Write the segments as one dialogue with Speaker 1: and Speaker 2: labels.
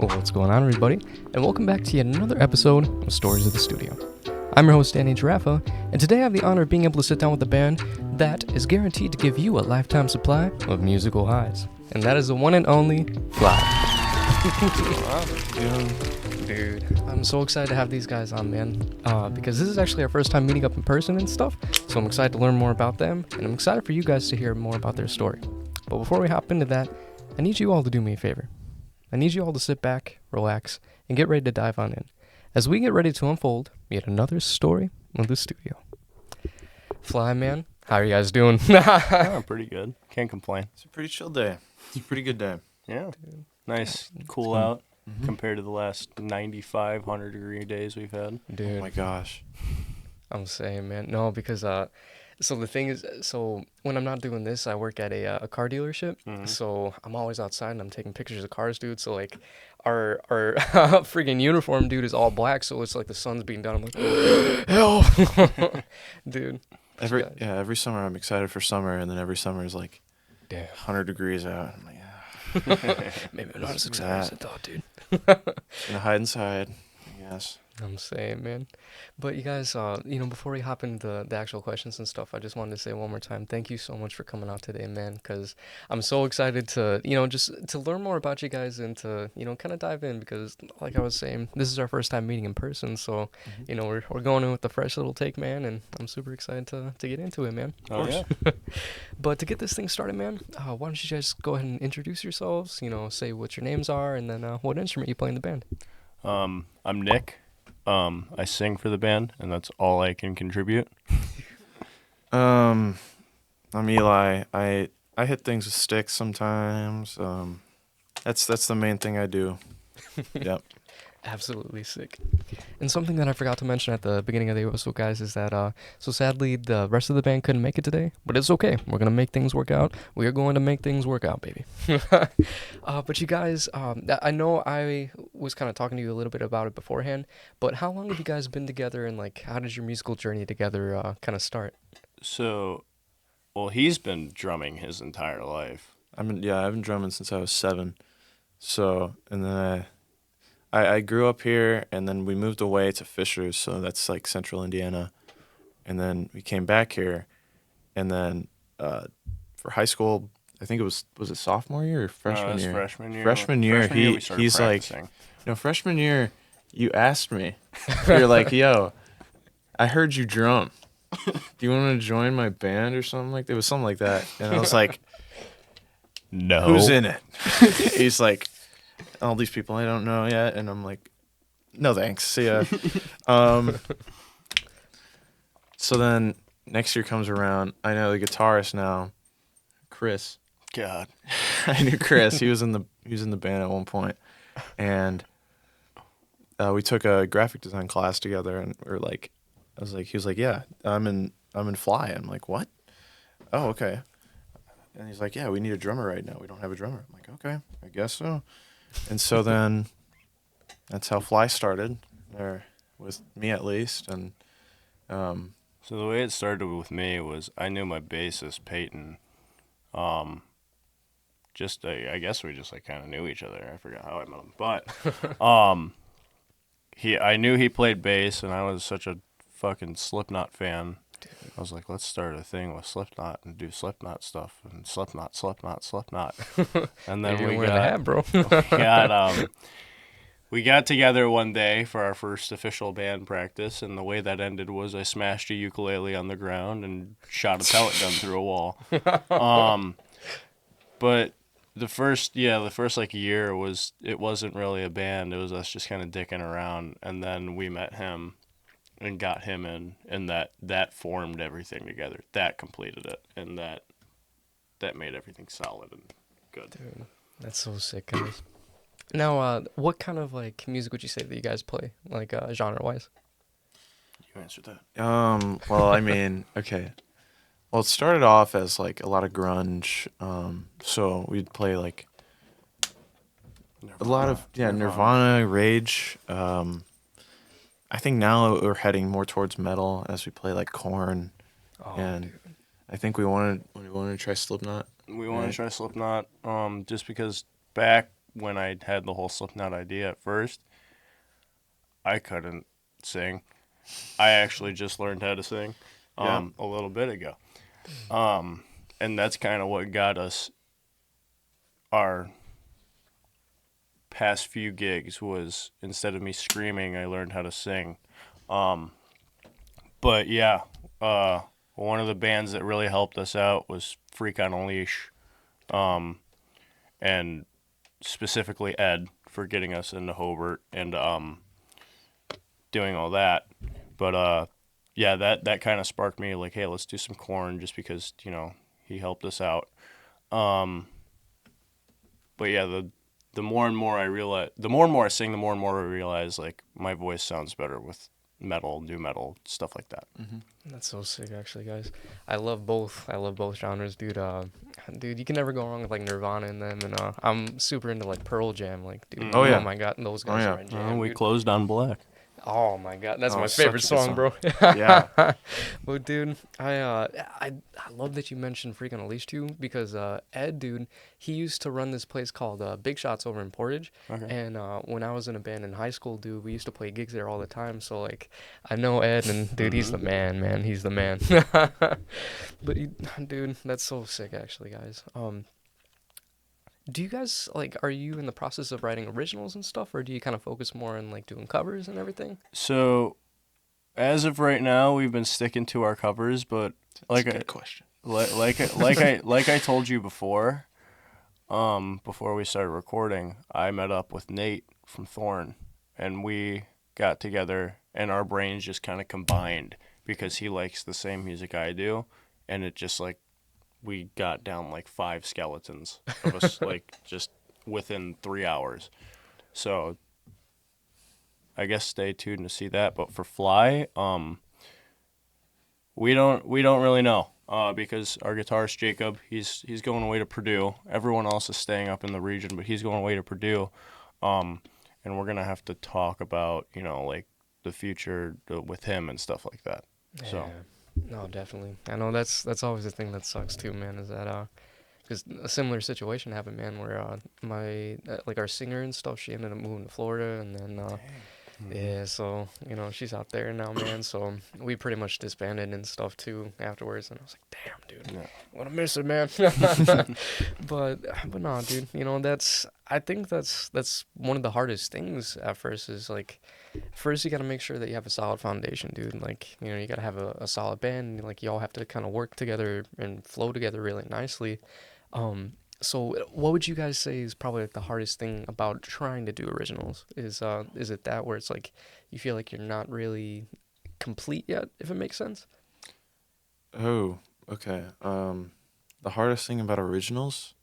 Speaker 1: Well, what's going on, everybody? And welcome back to yet another episode of Stories of the Studio. I'm your host, Danny Giraffa, and today I have the honor of being able to sit down with a band that is guaranteed to give you a lifetime supply of musical highs. And that is the one and only Flie. Dude, I'm so excited to have these guys on, man, because this is actually our first time meeting up in person and stuff, so I'm excited to learn more about them, and I'm excited for you guys to hear more about their story. But before we hop into that, I need you all to do me a favor. I need you all to sit back, relax, and get ready to dive on in, as we get ready to unfold yet another story of the studio. Flie, man, how are you guys doing?
Speaker 2: I'm pretty good. Can't complain.
Speaker 3: It's a pretty chill day. It's a pretty good day.
Speaker 2: Yeah. Nice, cool out compared to the last 95, 100-degree days we've had.
Speaker 1: Dude,
Speaker 3: Oh my gosh.
Speaker 1: I'm saying, man, no, because so the thing is, so when I'm not doing this, I work at a car dealership, so I'm always outside and I'm taking pictures of cars, dude. So like, our freaking uniform, dude, is all black, so it's like the sun's beating down. I'm like, hell, dude.
Speaker 3: Every summer I'm excited for summer, and then every summer is like,
Speaker 1: Damn.
Speaker 3: 100 degrees out. I'm like,
Speaker 1: Maybe I'm not as excited as I thought, dude.
Speaker 3: gonna hide inside, I guess.
Speaker 1: I'm saying, man. But you guys, before we hop into the actual questions and stuff, I just wanted to say one more time, thank you so much for coming out today, man, because I'm so excited to, just to learn more about you guys and to, kind of dive in, because like I was saying, this is our first time meeting in person, so, we're going in with a fresh little take, man, and I'm super excited to get into it, man.
Speaker 2: Oh, yeah.
Speaker 1: But to get this thing started, man, why don't you guys go ahead and introduce yourselves, say what your names are, and then what instrument you play in the band.
Speaker 2: I'm Nick. I sing for the band, and that's all I can contribute.
Speaker 3: I'm Eli. I hit things with sticks sometimes. That's the main thing I do. Yep.
Speaker 1: Absolutely sick. And something that I forgot to mention at the beginning of the episode, guys, is that, so sadly, the rest of the band couldn't make it today, but it's okay. We're going to make things work out. We are going to make things work out, baby. But you guys, I know I was kind of talking to you a little bit about it beforehand, but how long have you guys been together, and, like, how did your musical journey together kind of start?
Speaker 2: So, well, he's been drumming his entire life.
Speaker 3: I've been drumming since I was 7. So, and then I grew up here, and then we moved away to Fishers, so that's like central Indiana. And then we came back here, and then for high school, I think was it sophomore year or freshman year?
Speaker 2: Freshman year.
Speaker 3: Freshman year, he's
Speaker 2: practicing.
Speaker 3: like, freshman year, you asked me, you're like, yo, I heard you drum. Do you want to join my band or something like that? It was something like that. And I was like,
Speaker 2: no.
Speaker 3: Who's in it? He's like, all these people I don't know yet, and I'm like, no thanks, see ya. So then next year comes around, I know the guitarist now, Chris.
Speaker 2: God.
Speaker 3: I knew Chris. He was in the band at one point, and we took a graphic design class together, and he was like, yeah, I'm in Flie. I'm like, what? Oh, okay. And he's like, yeah, we need a drummer right now. We don't have a drummer. I'm like, okay, I guess so. And so then that's how Flie started, or with me at least. And
Speaker 2: So the way it started with me was I knew my bassist, Peyton. I guess we just like kind of knew each other. I forgot how I met him. But I knew he played bass, and I was such a fucking Slipknot fan. I was like, let's start a thing with Slipknot and do Slipknot stuff, and Slipknot. And then we got together one day for our first official band practice, and the way that ended was I smashed a ukulele on the ground and shot a pellet gun through a wall. But the first like year it wasn't really a band. It was us just kind of dicking around, and then we met him and got him in, and that formed everything together. That completed it, and that made everything solid and good.
Speaker 1: Dude, that's so sick, guys. Now, what kind of, like, music would you say that you guys play, like, genre-wise?
Speaker 2: You answered that.
Speaker 3: Well, I mean, okay. Well, it started off as, like, a lot of grunge, so we'd play, like, a lot of, Nirvana, Rage, I think now we're heading more towards metal as we play like Korn, and dude. I think we wanted to try Slipknot.
Speaker 2: We wanted to try Slipknot, just because back when I had the whole Slipknot idea at first, I couldn't sing. I actually just learned how to sing a little bit ago. And that's kind of what got us our past few gigs was instead of me screaming, I learned how to sing. But yeah, one of the bands that really helped us out was Freak on a Leash, and specifically Ed for getting us into Hobart and doing all that. But yeah, that kind of sparked me like, hey, let's do some Korn just because, you know, he helped us out. But yeah, the more and more I realize, the more and more I sing, the more and more I realize like my voice sounds better with metal, new metal, stuff like that.
Speaker 3: Mm-hmm.
Speaker 1: That's so sick, actually, guys. I love both. I love both genres, dude. Dude, you can never go wrong with like Nirvana and them. And I'm super into like Pearl Jam, like, dude.
Speaker 3: Oh, yeah.
Speaker 1: Oh my god, those guys are my jam.
Speaker 2: We
Speaker 1: dude.
Speaker 2: closed on Black.
Speaker 1: Oh my god, that's my
Speaker 3: such
Speaker 1: favorite
Speaker 3: a good
Speaker 1: song, bro.
Speaker 3: Yeah.
Speaker 1: Well, dude, I love that you mentioned Freak on a Leash too, because Ed, dude, he used to run this place called Big Shots over in Portage, and when I was in a band in high school, dude, we used to play gigs there all the time. So like, I know Ed, and dude, he's the man, he's the man. But dude, that's so sick, actually, guys. Do you guys, like, are you in the process of writing originals and stuff, or do you kind of focus more on, like, doing covers and everything?
Speaker 2: So, as of right now, we've been sticking to our covers, but
Speaker 3: That's a good question.
Speaker 2: like I told you before we started recording, I met up with Nate from Thorn, and we got together, and our brains just kind of combined because he likes the same music I do, and it just, like, we got down like 5 skeletons of us like just within 3 hours. So I guess stay tuned to see that. But for Flie, we don't really know because our guitarist Jacob, he's going away to Purdue. Everyone else is staying up in the region, but he's going away to Purdue. And we're gonna have to talk about, you know, like the future with him and stuff like that.
Speaker 1: Yeah.
Speaker 2: So.
Speaker 1: No, definitely. I know that's always the thing that sucks too, man. Is that because a similar situation happened, man, where my like our singer and stuff, she ended up moving to Florida, and then yeah, so you know she's out there now, man. So we pretty much disbanded and stuff too afterwards, and I was like, damn, dude, I'm gonna miss it, man. but no, dude, you know I think that's one of the hardest things at first is like. First, you got to make sure that you have a solid foundation, dude. Like, you know, you got to have a solid band. And, like, you all have to kind of work together and flow together really nicely. So what would you guys say is probably like the hardest thing about trying to do originals? Is it that where it's like you feel like you're not really complete yet, if it makes sense?
Speaker 3: Oh, okay. The hardest thing about originals?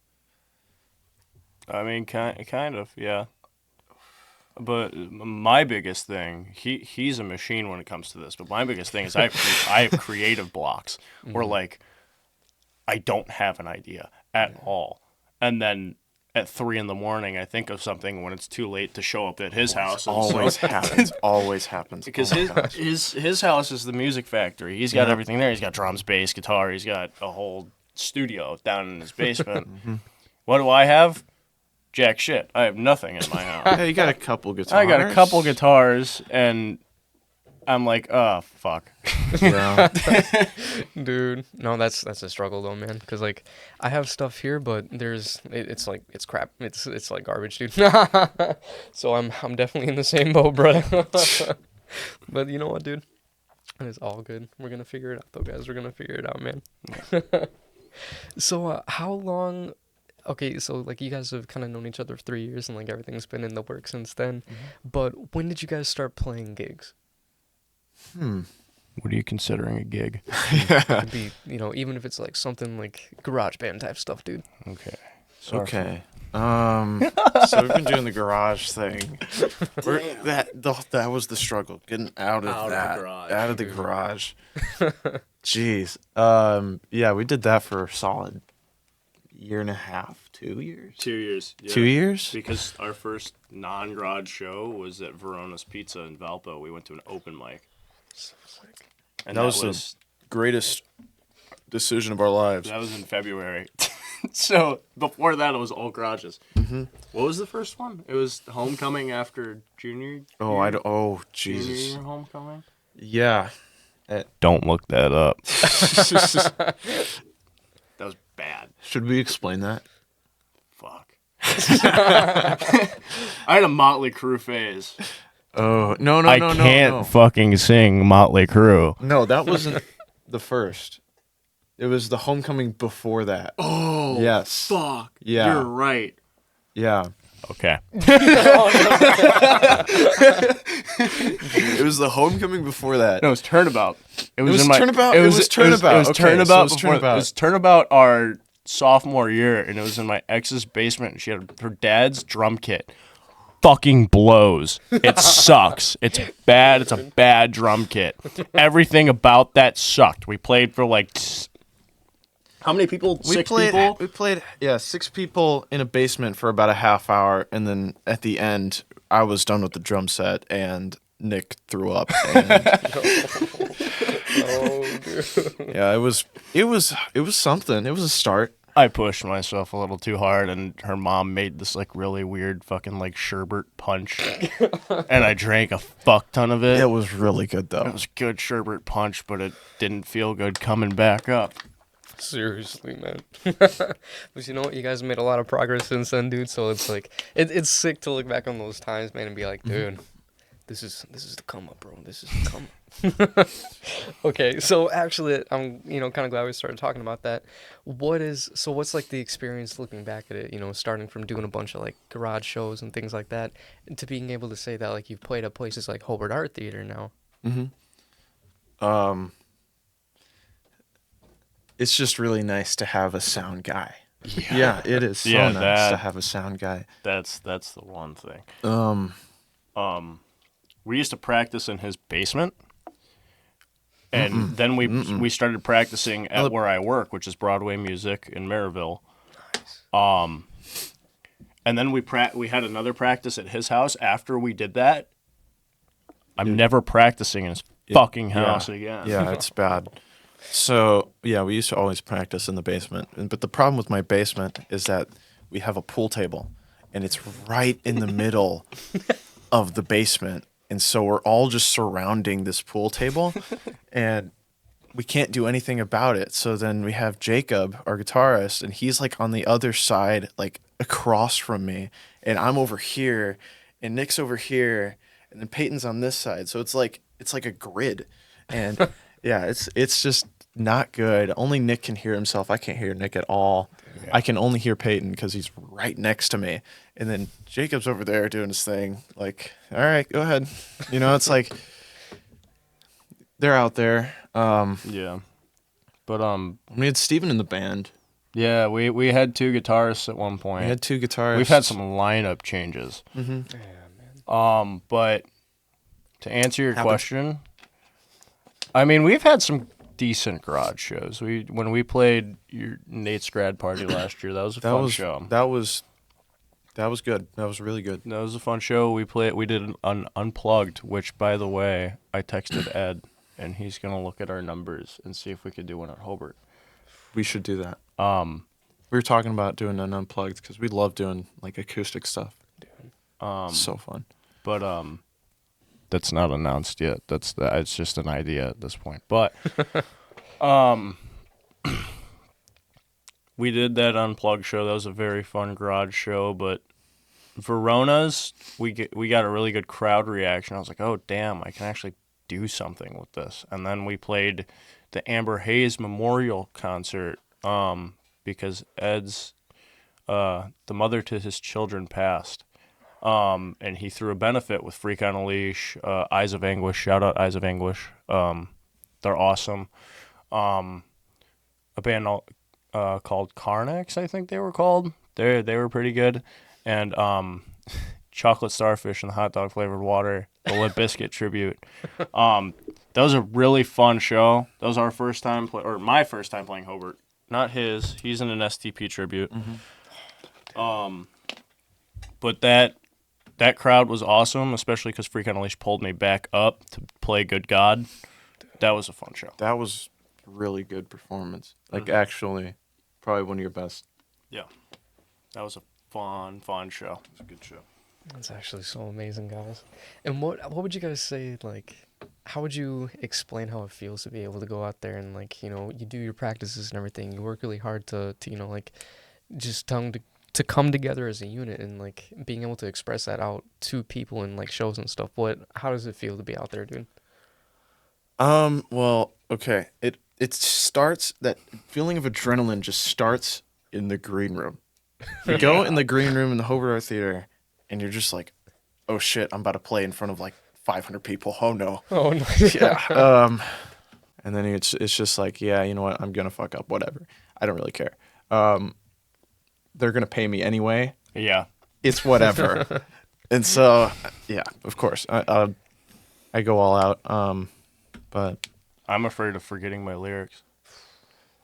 Speaker 2: I mean, kind of, yeah. But my biggest thing, he's a machine when it comes to this. But my biggest thing is I have creative blocks where like I don't have an idea at all, and then at 3 a.m. I think of something when it's too late to show up at his house.
Speaker 3: Always happens. Always happens.
Speaker 2: Because his house is the music factory. He's got everything there. He's got drums, bass, guitar. He's got a whole studio down in his basement. What do I have? Jack shit. I have nothing in my house.
Speaker 3: Yeah, you got a couple guitars.
Speaker 2: I got a couple guitars, and I'm like, oh, fuck.
Speaker 3: Yeah.
Speaker 1: Dude, no, that's a struggle though, man. Cause like I have stuff here, but it's like it's crap. It's like garbage, dude. So I'm definitely in the same boat, bro. But you know what, dude? It's all good. We're gonna figure it out, though, guys. We're gonna figure it out, man. So how long? Okay, so like you guys have kind of known each other for 3 years, and like everything's been in the works since then. But when did you guys start playing gigs?
Speaker 2: What are you considering a gig?
Speaker 1: It could be, you know, even if it's like something like garage band type stuff, dude.
Speaker 2: Okay.
Speaker 3: Okay. So we've been doing the garage thing. That was the struggle, getting out of the garage. Jeez. Yeah, we did that for a solid year and a half, 2 years.
Speaker 2: 2 years. Yeah.
Speaker 3: 2 years?
Speaker 2: Because our first non-garage show was at Verona's Pizza in Valpo. We went to an open mic.
Speaker 1: So sick.
Speaker 2: And
Speaker 3: that was the greatest decision of our lives.
Speaker 2: That was in February. So before that, it was all garages.
Speaker 3: Mm-hmm.
Speaker 2: What was the first one? It was homecoming after junior.
Speaker 3: Oh,
Speaker 2: year?
Speaker 3: I don't. Oh,
Speaker 2: Junior
Speaker 3: Jesus.
Speaker 2: year homecoming.
Speaker 3: Yeah.
Speaker 2: Don't look that up. That was bad.
Speaker 3: Should we explain that?
Speaker 2: Fuck. I had a Motley Crue phase.
Speaker 3: Oh, no.
Speaker 2: I can't fucking sing Motley Crue.
Speaker 3: No, that wasn't the first. It was the homecoming before that.
Speaker 2: Oh,
Speaker 3: yes.
Speaker 2: Fuck.
Speaker 3: Yeah.
Speaker 2: You're right.
Speaker 3: Yeah.
Speaker 2: Okay.
Speaker 3: It was the homecoming before that.
Speaker 2: No, it was Turnabout.
Speaker 3: It was Turnabout. It was Turnabout.
Speaker 2: It was
Speaker 3: Okay,
Speaker 2: Turnabout
Speaker 3: so it was
Speaker 2: before.
Speaker 3: Turnabout.
Speaker 2: It was Turnabout our sophomore year, and it was in my ex's basement. And she had her dad's drum kit. Fucking blows. It sucks. It's bad. It's a bad drum kit. Everything about that sucked. We played for like. How many people? Six people?
Speaker 3: We played, 6 people in a basement for about a half hour, and then at the end, I was done with the drum set, and Nick threw up. And
Speaker 1: Oh, dude.
Speaker 3: yeah, it was something. It was a start.
Speaker 2: I pushed myself a little too hard, and her mom made this like really weird fucking like sherbet punch, and I drank a fuck ton of it.
Speaker 3: It was really good though.
Speaker 2: It was good sherbet punch, but it didn't feel good coming back up.
Speaker 1: Seriously, man. But you know what? You guys made a lot of progress since then, dude. So it's like it's sick to look back on those times, man, and be like, dude, this is the come up, bro. This is the come up. Okay, so actually, I'm kind of glad we started talking about that. What's like the experience looking back at it? Starting from doing a bunch of like garage shows and things like that, and to being able to say that like you've played at places like Hobart Art Theatre now.
Speaker 3: It's just really nice to have a sound guy. Yeah, it is so nice to have a sound guy.
Speaker 2: That's the one thing. We used to practice in his basement, and then we started practicing at where I work, which is Broadway Music in Maryville.
Speaker 1: Nice.
Speaker 2: And then we had another practice at his house after we did that. I'm never practicing in his fucking house again.
Speaker 3: Yeah, it's bad. So, yeah, we used to always practice in the basement. But the problem with my basement is that we have a pool table, and it's right in the middle of the basement. And so we're all just surrounding this pool table, and we can't do anything about it. So then we have Jacob, our guitarist, and he's like on the other side, like across from me, and I'm over here, and Nick's over here, and then Peyton's on this side. So it's like a grid, and yeah, it's just not good. Only Nick can hear himself. I can't hear Nick at all. Yeah. I can only hear Peyton because he's right next to me. And then Jacob's over there doing his thing. Like, all right, go ahead. It's like they're out there.
Speaker 2: Yeah. But
Speaker 3: we had Steven in the band.
Speaker 2: Yeah, we had 2 guitarists at one point.
Speaker 3: We had 2 guitarists.
Speaker 2: We've had some lineup changes.
Speaker 3: Mm-hmm.
Speaker 1: Yeah, man.
Speaker 2: But to answer your question, I mean, we've had some decent garage shows. When we played your Nate's grad party last year, that was a fun show.
Speaker 3: That was good. That was really good.
Speaker 2: That was a fun show. We did an unplugged, which, by the way, I texted Ed, and he's gonna look at our numbers and see if we could do one at Hobart.
Speaker 3: We should do that. We were talking about doing an unplugged because we love doing like acoustic stuff. So fun.
Speaker 2: But that's not announced yet. It's just an idea at this point. But we did that unplugged show. That was a very fun garage show. But Verona's, we got a really good crowd reaction. I was like, oh damn, I can actually do something with this. And then we played the Amber Hayes Memorial Concert because Ed's the mother to his children passed. And he threw a benefit with Freak on a Leash, Eyes of Anguish. Shout out Eyes of Anguish. They're awesome. A band called Carnex, I think they were called. They were pretty good. And Chocolate Starfish and the Hot Dog Flavored Water, the Limp Bizkit tribute. That was a really fun show. That was our first time, my first time playing Hobart. Not his. He's in an STP tribute. Mm-hmm. But that crowd was awesome, especially because Freak on a Leash pulled me back up to play Good God. That was a fun show.
Speaker 3: That was a really good performance. Like, actually, probably one of your best.
Speaker 2: Yeah, that was a fun show.
Speaker 3: It's a good show.
Speaker 1: That's actually so amazing, guys. And what would you guys say, like, how would you explain how it feels to be able to go out there and, like, you know, you do your practices and everything, you work really hard to you know, like, just to come together as a unit and, like, being able to express that out to people in, like, shows and stuff. How does it feel to be out there, dude?
Speaker 3: Well, okay. It starts, that feeling of adrenaline just starts in the green room. You go in the green room in the Hobart Art Theatre, and you're just like, oh shit, I'm about to play in front of like 500 people. Oh no.
Speaker 1: Oh, no.
Speaker 3: Yeah. And then it's just like, yeah, you know what? I'm gonna fuck up. Whatever. I don't really care. They're gonna pay me anyway.
Speaker 2: Yeah.
Speaker 3: It's whatever. And so, yeah, of course, I go all out. But
Speaker 2: I'm afraid of forgetting my lyrics.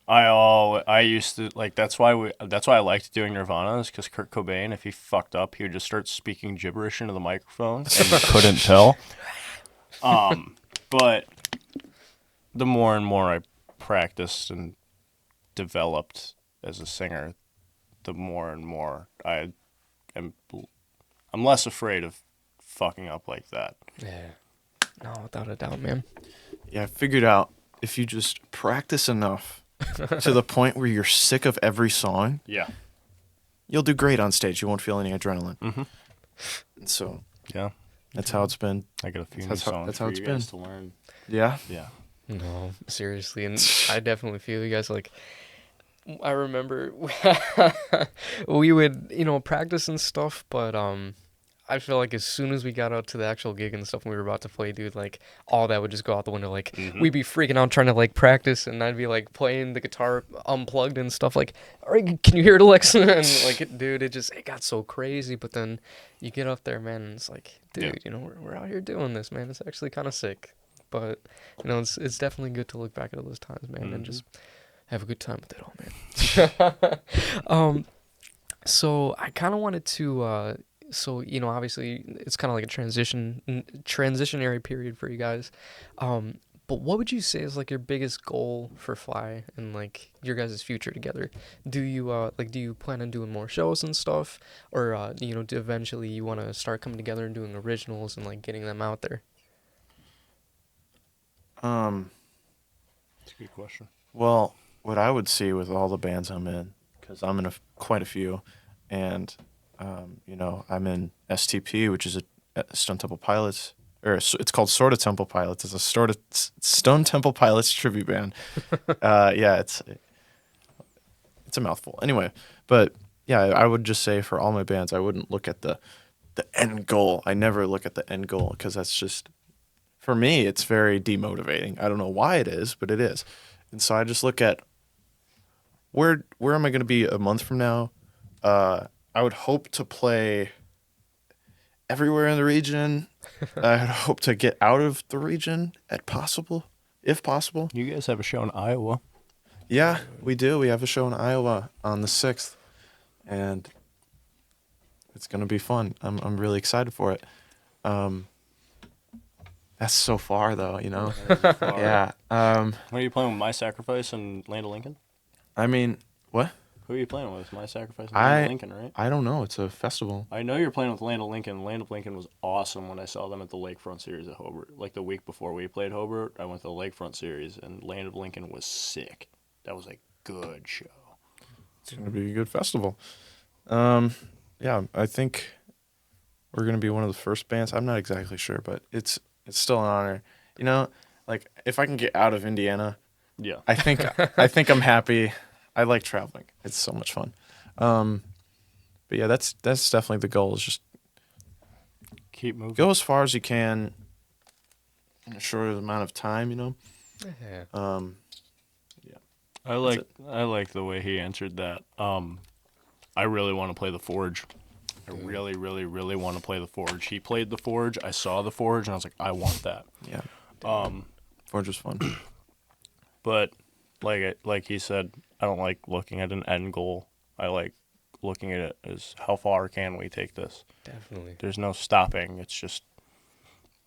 Speaker 2: I used to, like, that's why I liked doing Nirvana's, because Kurt Cobain, if he fucked up, he would just start speaking gibberish into the microphone and you couldn't tell. But the more and more I practiced and developed as a singer, the more and more I'm less afraid of fucking up like that.
Speaker 1: Yeah. No, without a doubt, man.
Speaker 3: yeah, I figured out if you just practice enough to the point where you're sick of every song,
Speaker 2: Yeah.
Speaker 3: you'll do great on stage. You won't feel any adrenaline.
Speaker 2: Mhm.
Speaker 3: And so
Speaker 2: Yeah.
Speaker 3: that's how it's been.
Speaker 2: I got a few new
Speaker 3: That's how-
Speaker 2: songs
Speaker 3: that's
Speaker 2: for
Speaker 3: how
Speaker 2: you
Speaker 3: it's
Speaker 2: guys
Speaker 3: been.
Speaker 2: to learn.
Speaker 3: Yeah.
Speaker 2: Yeah.
Speaker 1: No, seriously, and I definitely feel you guys. Like, I remember we would, you know, practice and stuff, but I feel like as soon as we got out to the actual gig and stuff and we were about to play, dude, like, all that would just go out the window. Like, we'd be freaking out trying to, like, practice, and I'd be, like, playing the guitar unplugged and stuff, like, all right, can you hear it, Alexa? And, like, dude, it got so crazy, but then you get up there, man, and it's like, dude,
Speaker 2: Yeah.
Speaker 1: you know, we're out here doing this, man. It's actually kind of sick. But, you know, it's definitely good to look back at those times, man, and just have a good time with it all, man. So I kind of wanted to, so, you know, obviously it's kind of like a transitionary period for you guys. But what would you say is like your biggest goal for Flie and like your guys' future together? Do you plan on doing more shows and stuff, or you know, do eventually you want to start coming together and doing originals and like getting them out there?
Speaker 2: That's a good question.
Speaker 3: Well, what I would see with all the bands I'm in, because I'm in quite a few, and you know, I'm in STP, which is a Stone Temple Pilots, or it's called Sorta Temple Pilots. It's a Stone Temple Pilots tribute band. Yeah, it's a mouthful. Anyway, but yeah, I would just say for all my bands, I wouldn't look at the end goal. I never look at the end goal, because that's just, for me, it's very demotivating. I don't know why it is, but it is. And so I just look at where am I going to be a month from now? I would hope to play everywhere in the region. I would hope to get out of the region if possible.
Speaker 2: You guys have a show in Iowa.
Speaker 3: Yeah, we do. We have a show in Iowa on the 6th, and it's going to be fun. I'm really excited for it. That's so far, though, you know? Yeah.
Speaker 2: What are you playing with? My Sacrifice and Land of Lincoln?
Speaker 3: I mean, what?
Speaker 2: Who are you playing with? My Sacrifice and Land of Lincoln, right?
Speaker 3: I don't know. It's a festival.
Speaker 2: I know you're playing with Land of Lincoln. Land of Lincoln was awesome when I saw them at the Lakefront Series at Hobart. Like the week before we played Hobart, I went to the Lakefront Series, and Land of Lincoln was sick. That was a good show.
Speaker 3: It's going to be a good festival. Yeah, I think we're going to be one of the first bands. I'm not exactly sure, but it's still an honor. You know, like, if I can get out of Indiana,
Speaker 2: Yeah.
Speaker 3: I think I'm happy. I like traveling. It's so much fun. But yeah, that's definitely the goal, is just
Speaker 2: Keep moving.
Speaker 3: go as far as you can in a short amount of time, you know?
Speaker 1: Yeah.
Speaker 2: I like the way he answered that. I really want to play the Forge. I really, really, really want to play the Forge. He played the Forge. I saw the Forge, and I was like, I want that.
Speaker 3: Yeah.
Speaker 2: Um,
Speaker 3: Forge was fun.
Speaker 2: but like he said, I don't like looking at an end goal. I like looking at it as how far can we take this?
Speaker 1: Definitely.
Speaker 2: There's no stopping. It's just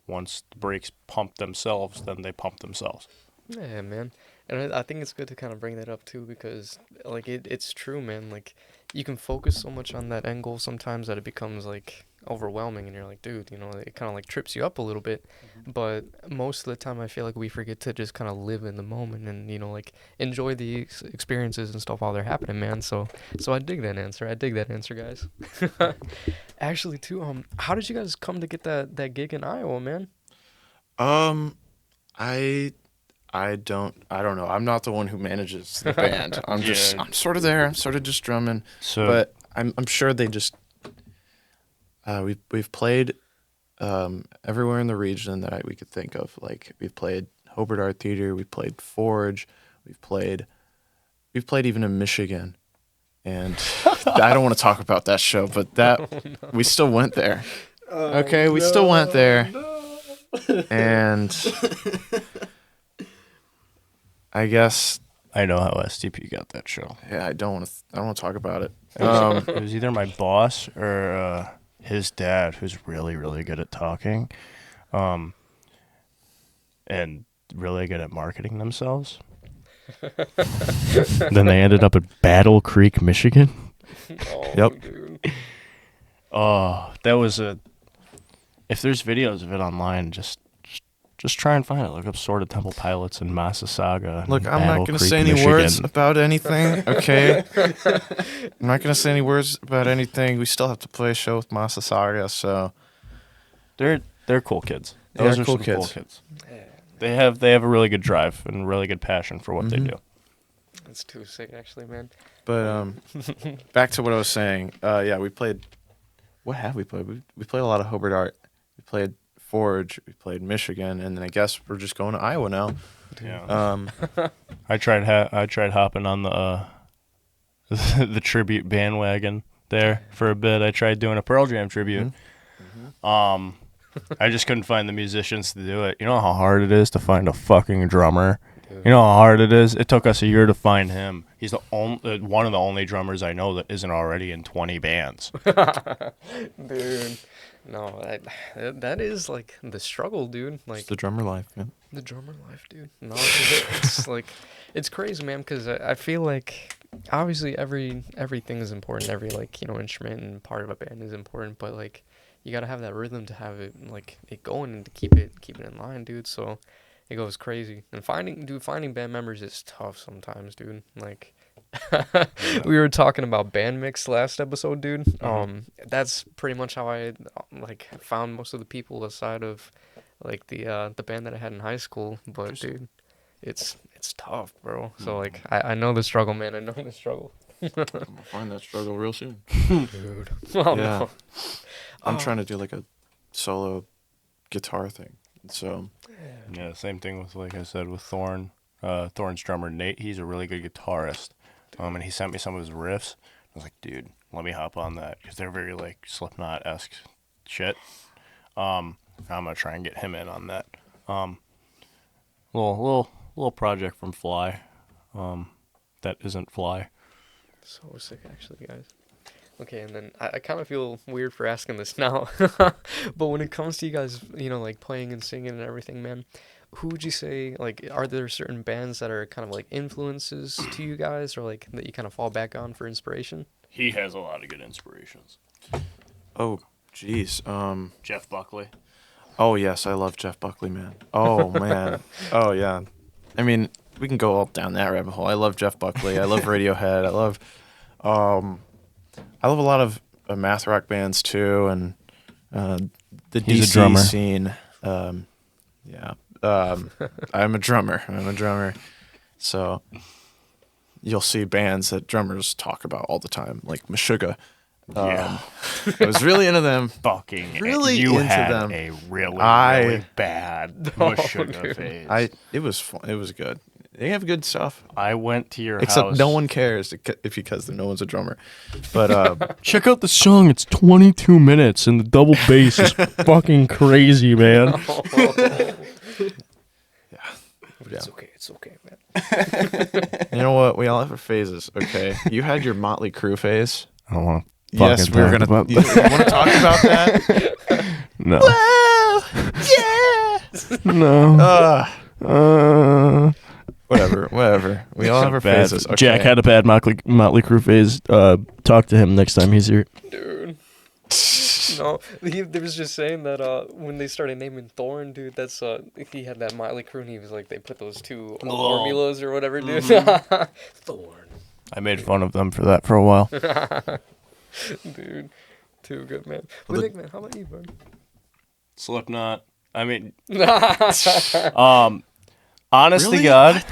Speaker 2: once the brakes pump themselves, then they pump themselves.
Speaker 1: Yeah, man. And I think it's good to kind of bring that up too, because like it's true, man. Like you can focus so much on that end goal sometimes that it becomes like overwhelming, and you're like, dude, you know, it kind of like trips you up a little bit. But most of the time I feel like we forget to just kind of live in the moment and, you know, like enjoy the experiences and stuff while they're happening, man. So I dig that answer. I dig that answer, guys. Actually too, how did you guys come to get that gig in Iowa, man?
Speaker 3: I don't know. I'm not the one who manages the band. I'm sort of there. I'm sort of just drumming.
Speaker 2: So,
Speaker 3: But I'm sure they just we've played everywhere in the region that we could think of. Like we've played Hobart Art Theatre, we played Forge, we've played even in Michigan. And I don't want to talk about that show, but we still went there. Okay, we still went there. And I guess
Speaker 2: I know how STP got that show.
Speaker 3: I don't want to talk about it.
Speaker 2: It was either my boss or his dad, who's really, really good at talking, and really good at marketing themselves. Then they ended up at Battle Creek, Michigan.
Speaker 1: Oh,
Speaker 3: Yep.
Speaker 1: dude.
Speaker 2: Oh, that was if there's videos of it online, just try and find it. Look up Sword of Temple Pilots in Massasauga. and
Speaker 3: Look, I'm
Speaker 2: Battle
Speaker 3: not going to
Speaker 2: Creek,
Speaker 3: say any
Speaker 2: Michigan.
Speaker 3: words about anything, okay? I'm not going to say any words about anything. We still have to play a show with Massasauga, so
Speaker 2: They're cool kids.
Speaker 3: They
Speaker 2: Those
Speaker 3: are
Speaker 2: are
Speaker 3: cool
Speaker 2: some
Speaker 3: kids.
Speaker 2: cool kids. They have a really good drive and really good passion for what they do.
Speaker 1: That's too sick, actually, man.
Speaker 3: But back to what I was saying. We played. What have we played? We played a lot of Hobart Art. We played Forge. We played Michigan, and then I guess we're just going to Iowa now.
Speaker 2: Yeah. I tried hopping on the the tribute bandwagon there for a bit. I tried doing a Pearl Jam tribute. I just couldn't find the musicians to do it. You know how hard it is to find a fucking drummer? Dude. You know how hard it is? It took us a year to find him. He's the one of the only drummers I know that isn't already in 20 bands.
Speaker 1: Dude. No, that is like the struggle, dude. Like
Speaker 3: It's the drummer life, man.
Speaker 1: the drummer life, dude. No, it's like it's crazy, man. Because I feel like obviously everything is important. Every like instrument and part of a band is important, but like you gotta have that rhythm to have it like it going and to keep it in line, dude. So it goes crazy. And finding band members is tough sometimes, dude. Like. We were talking about band mix last episode, dude. That's pretty much how I like found most of the people aside of like the band that I had in high school. But dude, it's tough, bro. So like I know the struggle, man. I know the struggle.
Speaker 3: I'm gonna find that struggle real soon,
Speaker 1: dude. Oh,
Speaker 3: yeah.
Speaker 1: no.
Speaker 3: I'm trying to do like a solo guitar thing. So
Speaker 2: Yeah, same thing with, like I said, with Thorn. Thorn's drummer Nate, he's a really good guitarist. And he sent me some of his riffs. I was like, dude, let me hop on that because they're very like Slipknot-esque shit. I'm gonna try and get him in on that. Little project from Flie. That isn't Flie.
Speaker 1: So sick, actually, guys. Okay, and then I kind of feel weird for asking this now, but when it comes to you guys, like playing and singing and everything, man, who would you say, like, are there certain bands that are kind of like influences to you guys or like that you kind of fall back on for inspiration?
Speaker 2: He has a lot of good inspirations.
Speaker 3: oh geez,
Speaker 2: Jeff Buckley.
Speaker 3: oh yes, I love Jeff Buckley, man. Oh man, oh yeah. I mean, we can go all down that rabbit hole. I love Jeff Buckley. I love Radiohead. I love a lot of math rock bands too, and the
Speaker 2: He's
Speaker 3: DC
Speaker 2: a drummer.
Speaker 3: scene. Yeah. I'm a drummer. So you'll see bands that drummers talk about all the time, like Meshuggah.
Speaker 2: Yeah.
Speaker 3: I was really into them.
Speaker 2: Fucking
Speaker 3: Really
Speaker 2: you
Speaker 3: into
Speaker 2: had
Speaker 3: them.
Speaker 2: a really bad Meshuggah phase.
Speaker 3: It was fun. It was good. They have good stuff.
Speaker 2: I went to your
Speaker 3: Except
Speaker 2: house.
Speaker 3: no one cares because no one's a drummer. But
Speaker 2: Check out the song. It's 22 minutes, and the double bass is fucking crazy, man.
Speaker 1: It's okay, man.
Speaker 3: you know what? We all have our phases, okay? You had your Motley Crue phase.
Speaker 2: I don't want to.
Speaker 3: Yes, we were gonna. You want to talk about that?
Speaker 2: No.
Speaker 3: Whoa, yeah.
Speaker 2: No.
Speaker 3: Whatever. We all have our phases. Okay.
Speaker 2: Jack had a bad Motley Crue phase. Talk to him next time he's here.
Speaker 1: Dude. No, he was just saying that when they started naming Thorn, dude, that's he had that Motley Crue and he was like, they put those two formulas or whatever, dude. Thorn.
Speaker 2: I made fun of them for that for a while.
Speaker 1: Dude, too good, man.
Speaker 3: Well,
Speaker 1: Nick, man, how about you, bud?
Speaker 2: Slipknot. I mean, honest to God,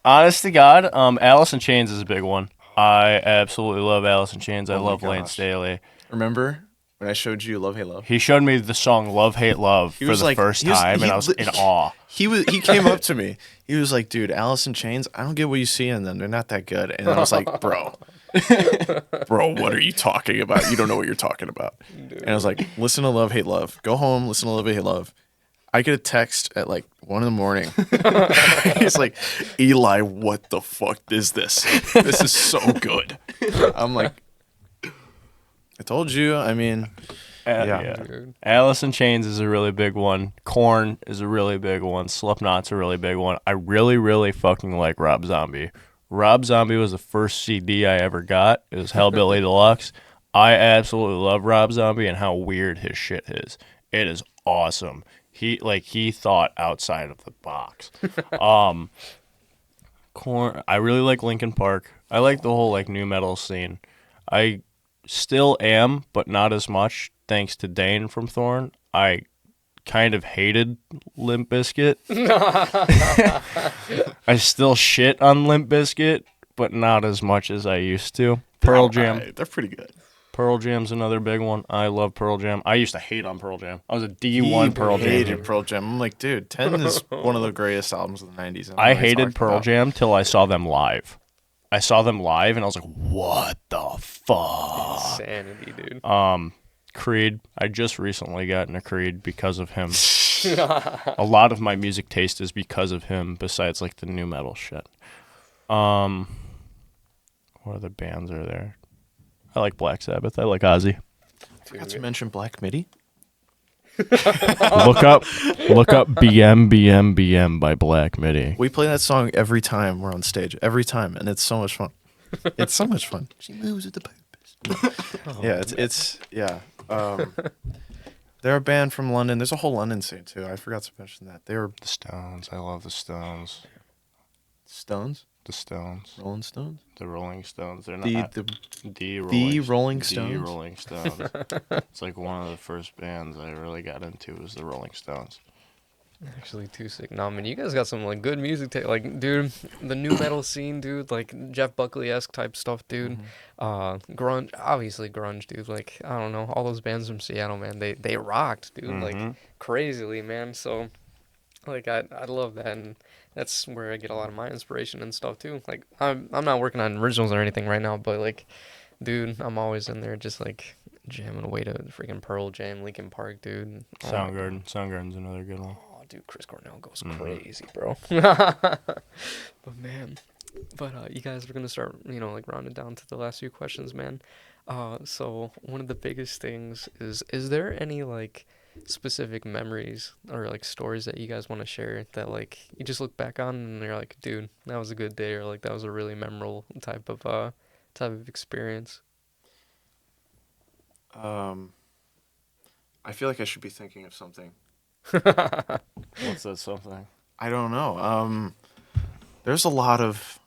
Speaker 2: Alice in Chains is a big one. I absolutely love Alice in Chains. I love Lane Staley.
Speaker 3: Remember when I showed you Love Hate Love?
Speaker 2: He showed me the song Love Hate Love for the first time, and I was in awe.
Speaker 3: He came up to me. He was like, dude, Alice in Chains, I don't get what you see in them. They're not that good. And I was like, bro, what are you talking about? You don't know what you're talking about. Dude. And I was like, listen to Love Hate Love. Go home, listen to Love Hate Love. I get a text at like 1 a.m. He's like, Eli, what the fuck is this? This is so good. I'm like, I told you. I mean,
Speaker 2: yeah. Alice in Chains is a really big one. Korn is a really big one. Slipknot's a really big one. I really, really fucking like Rob Zombie. Rob Zombie was the first CD I ever got. It was Hellbilly Deluxe. I absolutely love Rob Zombie and how weird his shit is. It is awesome. He thought outside of the box. Korn. I really like Linkin Park. I like the whole like new metal scene. I still am, but not as much, thanks to Dane from Thorn. I kind of hated Limp Bizkit. I still shit on Limp Bizkit, but not as much as I used to. Pearl Jam.
Speaker 3: Right. They're pretty good.
Speaker 2: Pearl Jam's another big one. I love Pearl Jam. I used to hate on Pearl Jam. I was a D1 Pearl Jam.
Speaker 3: I hated Pearl Jam. I'm like, dude, 10 is one of the greatest albums of the 90s.
Speaker 2: I hated Pearl Jam till I saw them live. I saw them live, and I was like, what the fuck?
Speaker 1: Insanity, dude.
Speaker 2: Creed. I just recently got into Creed because of him. A lot of my music taste is because of him, besides, like, the new metal shit. What other bands are there? I like Black Sabbath. I like Ozzy.
Speaker 3: I forgot to mention Black Midi.
Speaker 2: Look up BM BM BM by Black Midi.
Speaker 3: We play that song every time we're on stage. Every time, and it's so much fun. It's so much fun. She moves with the purpose. Yeah, it's yeah. They're a band from London. There's a whole London scene too. I forgot to mention that. They were
Speaker 2: The Stones. I love the Stones.
Speaker 3: Stones.
Speaker 2: The Stones.
Speaker 3: Rolling Stones.
Speaker 2: The Rolling Stones. They're
Speaker 3: The
Speaker 2: not
Speaker 3: the
Speaker 2: Rolling
Speaker 3: Rolling
Speaker 2: The
Speaker 3: Stones.
Speaker 2: Rolling Stones. It's like one of the first bands I really got into was the Rolling Stones.
Speaker 1: Actually, too sick. No, I mean, you guys got some like good music. Like, dude, the new metal scene, dude. Like Jeff Buckley-esque type stuff, dude. Grunge, obviously grunge, dude. Like, I don't know, all those bands from Seattle, man. They rocked, dude. Like crazily, man. So, like, I love that, and that's where I get a lot of my inspiration and stuff too. Like, I'm not working on originals or anything right now, but like, dude, I'm always in there just like jamming away to freaking Pearl Jam, Linkin Park, dude.
Speaker 2: Soundgarden's another good one.
Speaker 1: Oh, dude, Chris Cornell goes crazy, bro. But man, you guys are gonna start, like rounding down to the last few questions, man. So one of the biggest things is there any like specific memories or like stories that you guys want to share that like you just look back on and you're like, dude, that was a good day, or like that was a really memorable type of experience?
Speaker 3: I feel like I should be thinking of something.
Speaker 2: What's that something?
Speaker 3: I don't know. There's a lot of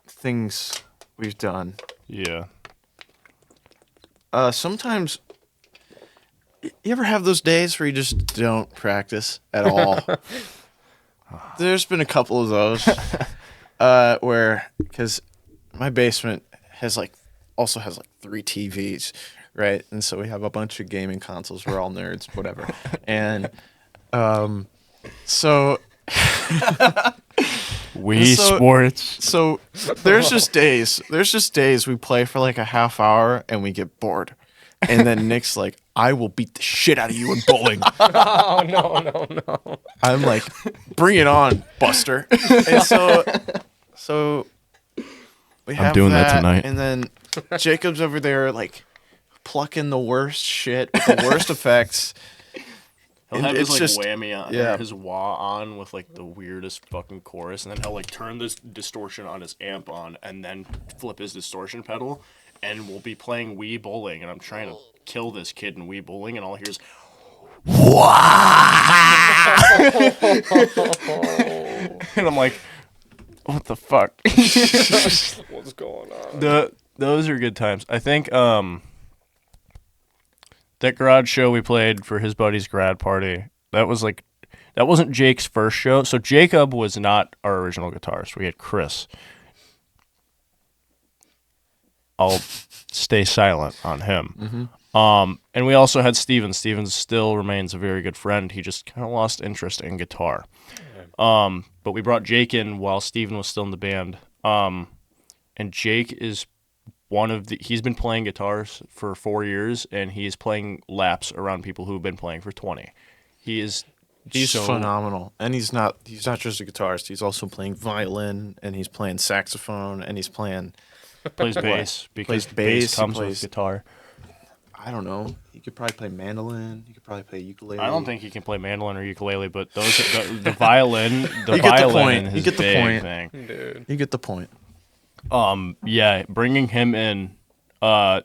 Speaker 3: things we've done.
Speaker 2: Yeah.
Speaker 3: Sometimes, you ever have those days where you just don't practice at all? There's been a couple of those where, because my basement also has 3 TVs, right? And so we have a bunch of gaming consoles. We're all nerds, whatever. And so
Speaker 2: Sports.
Speaker 3: So there's just days we play for like a half hour and we get bored. And then Nick's like, I will beat the shit out of you in bowling.
Speaker 1: Oh, no.
Speaker 3: I'm like, bring it on, Buster. And so we have
Speaker 2: doing that tonight.
Speaker 3: And then Jacob's over there like plucking the worst shit with the worst effects.
Speaker 2: He'll
Speaker 3: And
Speaker 2: have his
Speaker 3: it's
Speaker 2: like
Speaker 3: just-
Speaker 2: whammy on,
Speaker 3: yeah.
Speaker 2: or his wah on with like the weirdest fucking chorus, and then he'll like turn this distortion on his amp on, and then flip his distortion pedal, and we'll be playing Wii Bowling, and I'm trying to kill this kid in Wii Bowling, and all I hear is and I'm like, what the fuck?
Speaker 1: What's going on?
Speaker 2: Those are good times. I think that garage show we played for his buddy's grad party, that wasn't Jake's first show. So Jacob was not our original guitarist. We had Chris. I'll stay silent on him. And we also had Steven. Steven still remains a very good friend. He just kind of lost interest in guitar. But we brought Jake in while Steven was still in the band. And Jake is he's been playing guitars for 4 years, and he's playing laps around people who've been playing for 20. He's
Speaker 3: phenomenal. And he's not just a guitarist. He's also playing violin, and he's playing saxophone, and he's playing
Speaker 2: plays bass because bass comes with guitar.
Speaker 3: I don't know. He could probably play mandolin. He could probably play ukulele.
Speaker 2: I don't think he can play mandolin or ukulele, but the violin,
Speaker 3: You get the point.
Speaker 2: is
Speaker 3: You get the
Speaker 2: big
Speaker 3: point.
Speaker 2: thing.
Speaker 1: Dude.
Speaker 3: You get the point.
Speaker 2: Yeah, bringing him in, I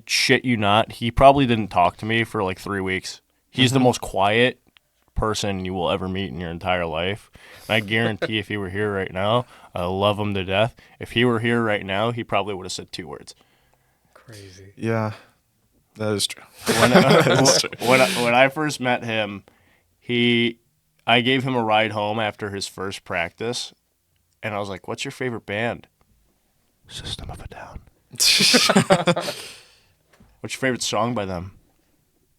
Speaker 2: shit you not, he probably didn't talk to me for like 3 weeks. He's the most quiet person you will ever meet in your entire life. And I guarantee if he were here right now, I love him to death. If he were here right now, he probably would have said 2 words.
Speaker 1: Crazy.
Speaker 3: Yeah, that is true.
Speaker 2: When I first met him, I gave him a ride home after his first practice, and I was like, "What's your favorite band?" System of a Down. What's your favorite song by them?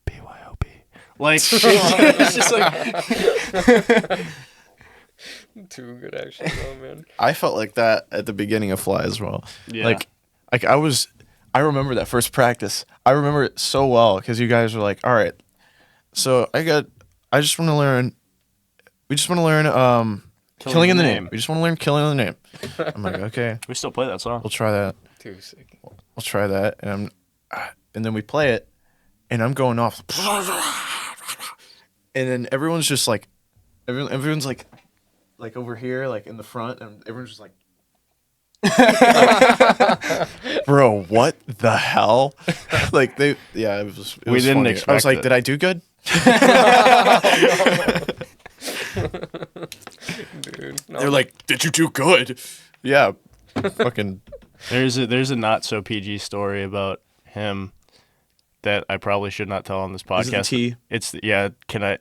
Speaker 2: BYOB. Like, it's just like
Speaker 1: Too good, actually, though, man.
Speaker 3: I felt like that at the beginning of Flie as well.
Speaker 2: Yeah.
Speaker 3: Like I remember that first practice. I remember it so well because you guys were like, "All right, so we just want to learn Killing in the Name. We just want to learn Killing in the Name." I'm like, "Okay,
Speaker 2: we still play that song.
Speaker 3: we'll try that.
Speaker 1: Too sick.
Speaker 3: We'll try that." And then we play it, and I'm going off, and then everyone's just like, everyone's like over here, like in the front, and everyone's just like, bro, what the hell? Like it was
Speaker 2: We didn't
Speaker 3: funny.
Speaker 2: expect
Speaker 3: I was like,
Speaker 2: it.
Speaker 3: did I do good?
Speaker 1: Dude. No.
Speaker 3: They're like, did you do good? Yeah, fucking.
Speaker 2: There's a not so PG story about him that I probably should not tell on this podcast.
Speaker 3: Is it the tea?
Speaker 2: It's yeah. Can I?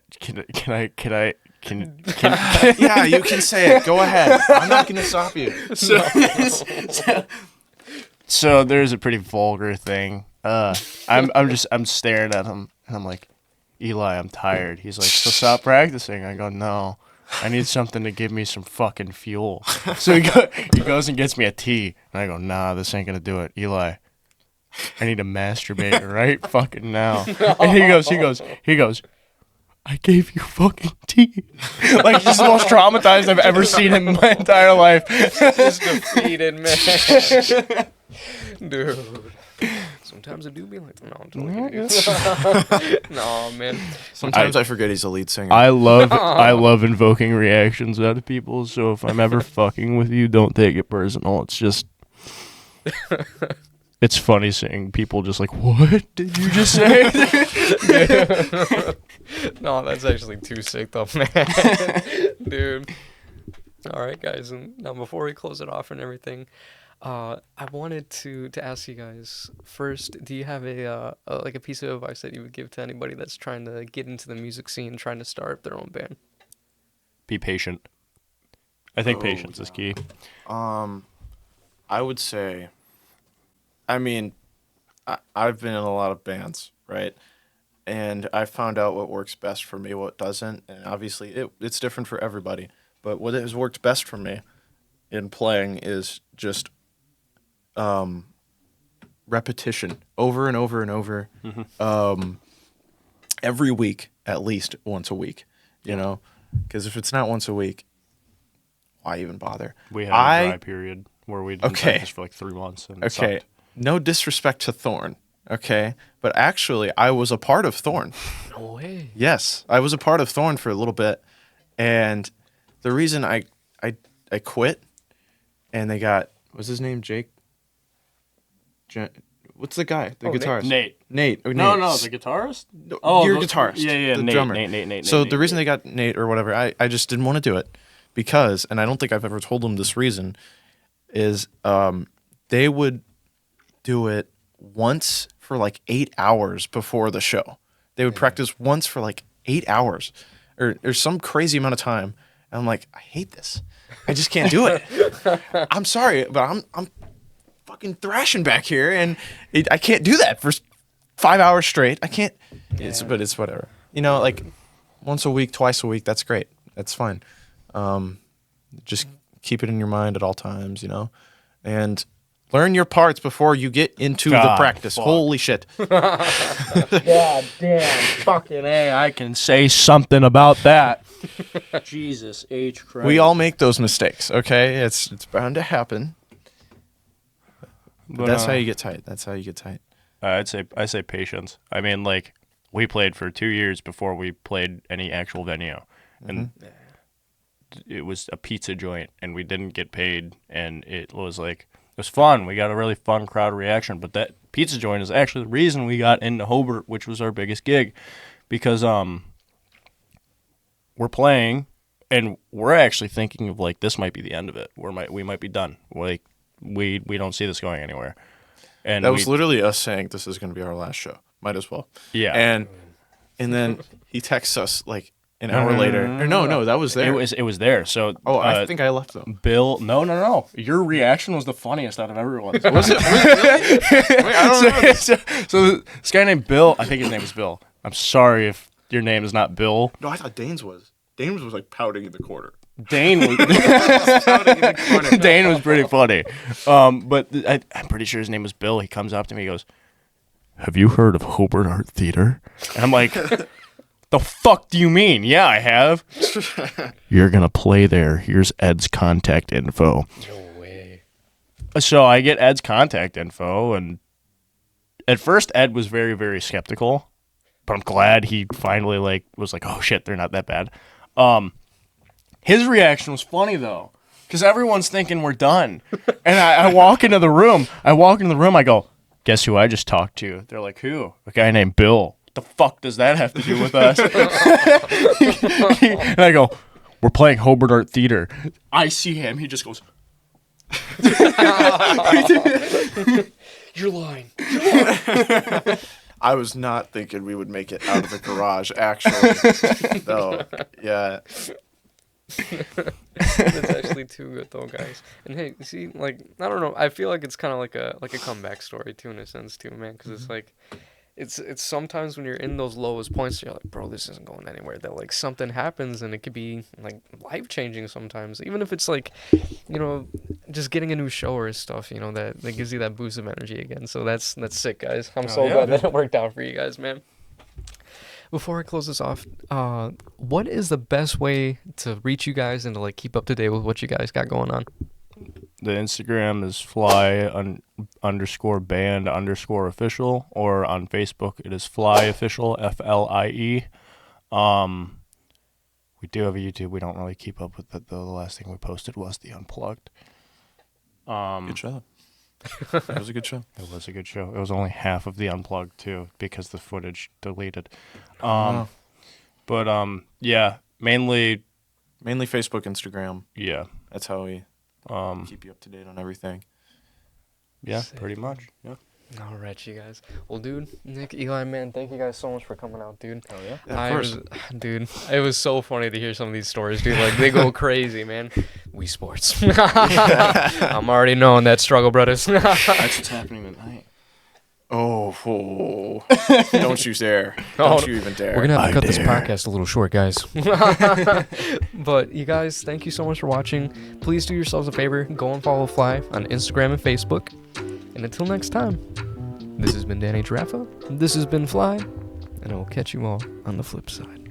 Speaker 3: Yeah, you can say it. Go ahead. I'm not gonna stop you.
Speaker 2: So there's a pretty vulgar thing. I'm staring at him, and I'm like, Eli, I'm tired. He's like, so stop practicing. I go, no, I need something to give me some fucking fuel. So he goes and gets me a tea, and I go, nah, this ain't gonna do it, Eli. I need to masturbate right fucking now. And he goes, I gave you fucking tea. Like, he's the most traumatized I've ever seen him in my entire life.
Speaker 1: Just defeated, man. Dude. Sometimes I do be like, no, I'm totally no, man.
Speaker 3: Sometimes I forget he's a lead singer.
Speaker 2: I love invoking reactions out of people, so if I'm ever fucking with you, don't take it personal. It's just... It's funny seeing people just like, what did you just say?
Speaker 1: No, that's actually too sick though, man. Dude. All right, guys. And now before we close it off and everything, I wanted to ask you guys first, do you have a piece of advice that you would give to anybody that's trying to get into the music scene, trying to start their own band?
Speaker 2: Be patient. I think patience is key.
Speaker 3: I would say, I mean, I've been in a lot of bands, right? And I found out what works best for me, what doesn't. And obviously, it's different for everybody. But what has worked best for me in playing is just repetition over and over and over. Mm-hmm. Every week, at least once a week, you know? Because if it's not once a week, why even bother?
Speaker 2: We had a dry period where we didn't practice for like 3 months. And it sucked.
Speaker 3: No disrespect to Thorn, okay? But actually, I was a part of Thorn.
Speaker 1: No way.
Speaker 3: Yes, I was a part of Thorn for a little bit, and the reason I quit, and they got, what's his name, Jake? What's the guy, the guitarist?
Speaker 2: Nate.
Speaker 3: Oh,
Speaker 2: No,
Speaker 3: Nate.
Speaker 2: the guitarist.
Speaker 3: Your guitarist.
Speaker 2: Yeah.
Speaker 3: the
Speaker 2: Nate,
Speaker 3: drummer.
Speaker 2: Nate.
Speaker 3: So the reason they got Nate or whatever, I just didn't want to do it because, and I don't think I've ever told them this reason, is they would do it once for like 8 hours before the show. They would practice once for like 8 hours or some crazy amount of time. And I'm like, I hate this. I just can't do it. I'm sorry, but I'm fucking thrashing back here, and I can't do that for 5 hours straight. I can't. But it's whatever. You know, like once a week, twice a week. That's great. That's fine. Just keep it in your mind at all times. You know, and learn your parts before you get into the practice.
Speaker 2: Fuck.
Speaker 3: Holy shit.
Speaker 2: God damn, fucking A, I can say something about that. Jesus H. Christ.
Speaker 3: We all make those mistakes, okay? It's bound to happen. But that's how you get tight. That's how you get tight.
Speaker 2: I say patience. I mean, like, we played for 2 years before we played any actual venue. And it was a pizza joint, and we didn't get paid, and it was like, it was fun. We got a really fun crowd reaction, but that pizza joint is actually the reason we got into Hobart, which was our biggest gig, because we're playing, and we're actually thinking of like this might be the end of it. We might be done. Like we don't see this going anywhere. And
Speaker 3: that was literally us saying this is going to be our last show. Might as well.
Speaker 2: Yeah.
Speaker 3: And then he texts us like an hour later. Or no, that was there.
Speaker 2: It was there. So
Speaker 3: I think I left though.
Speaker 2: Bill, no. Your reaction was the funniest out of everyone's.
Speaker 3: Was it? Really? Wait, I don't know.
Speaker 2: So this guy named Bill, I think his name is Bill. I'm sorry if your name is not Bill.
Speaker 3: No, I thought Dane's was. Dane's was like pouting in the corner.
Speaker 2: Dane was Dane was pretty funny. But I'm pretty sure his name was Bill. He comes up to me, he goes, "Have you heard of Hobart Art Theatre?" And I'm like, "The fuck do you mean?" "Yeah, I have." "You're gonna play there. Here's Ed's contact info."
Speaker 1: No way.
Speaker 2: So I get Ed's contact info, and at first Ed was very, very skeptical, but I'm glad he finally was like, "Oh shit, they're not that bad." His reaction was funny though, because everyone's thinking we're done, and I walk into the room. I go, "Guess who I just talked to?" They're like, "Who?" "A guy named Bill." "What the fuck does that have to do with us?" And I go, "We're playing Hobart Art Theatre." I see him. He just goes,
Speaker 1: You're lying.
Speaker 3: I was not thinking we would make it out of the garage, actually. Though, yeah.
Speaker 1: That's actually too good though, guys. And hey, see, like, I don't know, I feel like it's kind of like a comeback story too, in a sense too, man, because it's like it's sometimes when you're in those lowest points, you're like, bro, this isn't going anywhere, that like something happens and it could be like life-changing sometimes, even if it's like, you know, just getting a new show or stuff, you know, that gives you that boost of energy again. So that's sick, guys. I'm so glad that it worked out for you guys, man. Before I close this off, what is the best way to reach you guys and to like keep up to date with what you guys got going on?
Speaker 2: The Instagram is fly_band_official, or on Facebook it is Flie Official, FLIE. We do have a YouTube. We don't really keep up with it though. The last thing we posted was the Unplugged.
Speaker 3: Good show. It was a good show.
Speaker 2: It was a good show. It was only half of the Unplugged too, because the footage deleted. But yeah, mainly
Speaker 3: Facebook, Instagram.
Speaker 2: Yeah.
Speaker 3: That's how we keep you up to date on everything.
Speaker 2: Yeah,
Speaker 1: Sick.
Speaker 2: pretty much. Yeah.
Speaker 1: All right, you guys. Well, dude, Nick, Eli, man, thank you guys so much for coming out, dude.
Speaker 2: Oh yeah.
Speaker 3: Yeah, of course.
Speaker 1: Dude, it was so funny to hear some of these stories, dude. Like, they go crazy, man. We sports. I'm already knowing that struggle, brothers.
Speaker 2: That's what's happening tonight.
Speaker 3: Oh, don't you dare. Don't you even dare.
Speaker 1: We're going to have to cut this
Speaker 2: dare.
Speaker 1: podcast a little short, guys. But you guys, thank you so much for watching. Please do yourselves a favor. Go and follow Flie on Instagram and Facebook. And until next time, this has been Danny Giraffa. This has been Flie. And I will catch you all on the flip side.